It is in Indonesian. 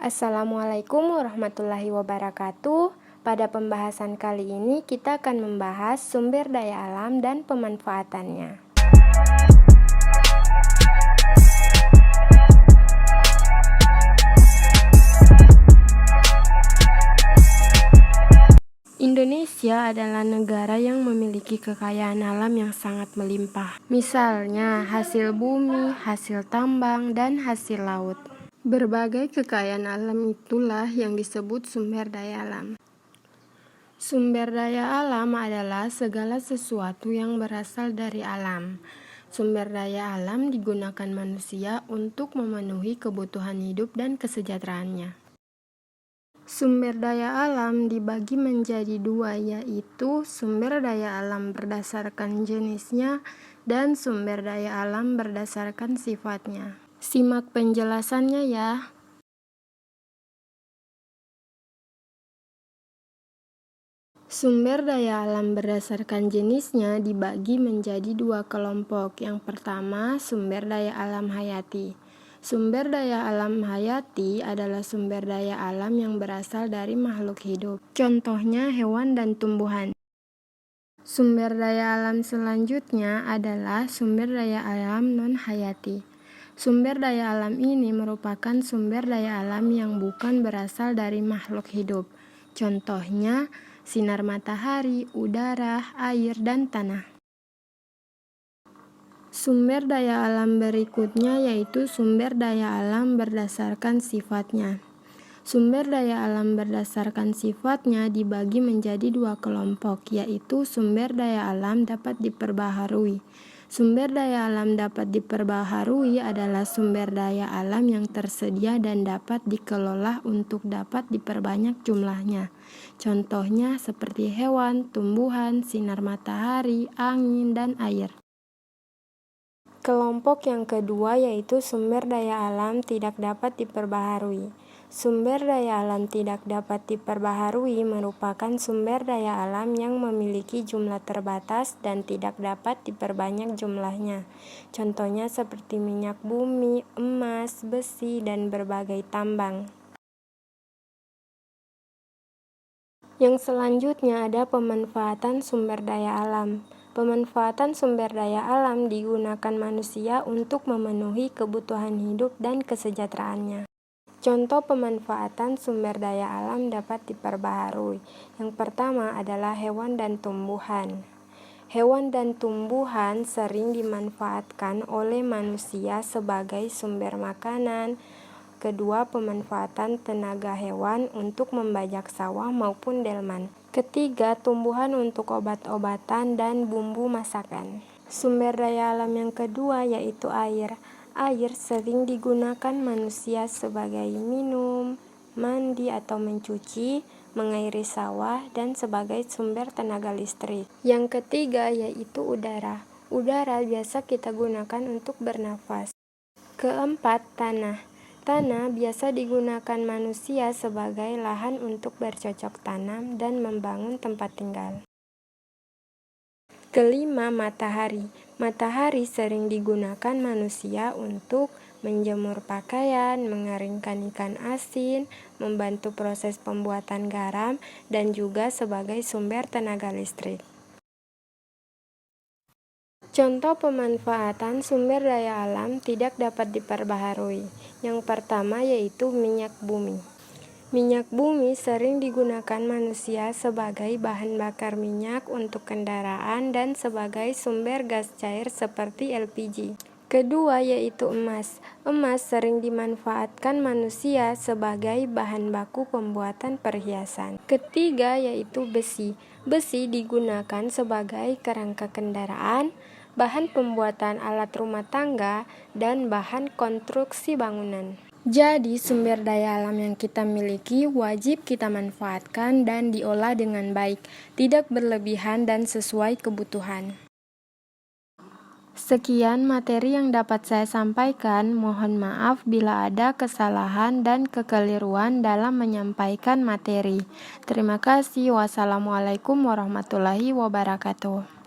Assalamualaikum warahmatullahi wabarakatuh. Pada pembahasan kali ini kita akan membahas sumber daya alam dan pemanfaatannya. Indonesia adalah negara yang memiliki kekayaan alam yang sangat melimpah. Misalnya hasil bumi, hasil tambang, dan hasil laut. Berbagai kekayaan alam itulah yang disebut sumber daya alam. Sumber daya alam adalah segala sesuatu yang berasal dari alam. Sumber daya alam digunakan manusia untuk memenuhi kebutuhan hidup dan kesejahteraannya. Sumber daya alam dibagi menjadi dua, yaitu sumber daya alam berdasarkan jenisnya dan sumber daya alam berdasarkan sifatnya. Simak penjelasannya ya. Sumber daya alam berdasarkan jenisnya dibagi menjadi dua kelompok. Yang pertama, sumber daya alam hayati. Sumber daya alam hayati adalah sumber daya alam yang berasal dari makhluk hidup. Contohnya hewan dan tumbuhan. Sumber daya alam selanjutnya adalah sumber daya alam non-hayati. Sumber daya alam ini merupakan sumber daya alam yang bukan berasal dari makhluk hidup. Contohnya sinar matahari, udara, air, dan tanah. Sumber daya alam berikutnya yaitu sumber daya alam berdasarkan sifatnya. Sumber daya alam berdasarkan sifatnya dibagi menjadi dua kelompok, yaitu sumber daya alam dapat diperbaharui. Sumber daya alam dapat diperbaharui adalah sumber daya alam yang tersedia dan dapat dikelola untuk dapat diperbanyak jumlahnya. Contohnya seperti hewan, tumbuhan, sinar matahari, angin, dan air. Kelompok yang kedua yaitu sumber daya alam tidak dapat diperbaharui. Sumber daya alam tidak dapat diperbaharui merupakan sumber daya alam yang memiliki jumlah terbatas dan tidak dapat diperbanyak jumlahnya. Contohnya seperti minyak bumi, emas, besi, dan berbagai tambang. Yang selanjutnya ada pemanfaatan sumber daya alam. Pemanfaatan sumber daya alam digunakan manusia untuk memenuhi kebutuhan hidup dan kesejahteraannya. Contoh pemanfaatan sumber daya alam dapat diperbaharui. Yang pertama adalah hewan dan tumbuhan. Hewan dan tumbuhan sering dimanfaatkan oleh manusia sebagai sumber makanan. Kedua, pemanfaatan tenaga hewan untuk membajak sawah maupun delman. Ketiga, tumbuhan untuk obat-obatan dan bumbu masakan. Sumber daya alam yang kedua yaitu air. Air sering digunakan manusia sebagai minum, mandi atau mencuci, mengairi sawah, dan sebagai sumber tenaga listrik. Yang ketiga yaitu udara. Udara biasa kita gunakan untuk bernafas. Keempat, tanah. Tanah biasa digunakan manusia sebagai lahan untuk bercocok tanam dan membangun tempat tinggal. Kelima, matahari. Matahari sering digunakan manusia untuk menjemur pakaian, mengeringkan ikan asin, membantu proses pembuatan garam, dan juga sebagai sumber tenaga listrik. Contoh pemanfaatan sumber daya alam tidak dapat diperbaharui. Yang pertama yaitu minyak bumi. Minyak bumi sering digunakan manusia sebagai bahan bakar minyak untuk kendaraan dan sebagai sumber gas cair seperti LPG. Kedua yaitu emas. Emas sering dimanfaatkan manusia sebagai bahan baku pembuatan perhiasan. Ketiga yaitu besi. Besi digunakan sebagai kerangka kendaraan, bahan pembuatan alat rumah tangga, dan bahan konstruksi bangunan. Jadi, sumber daya alam yang kita miliki wajib kita manfaatkan dan diolah dengan baik, tidak berlebihan dan sesuai kebutuhan. Sekian materi yang dapat saya sampaikan. Mohon maaf bila ada kesalahan dan kekeliruan dalam menyampaikan materi. Terima kasih. Wassalamualaikum warahmatullahi wabarakatuh.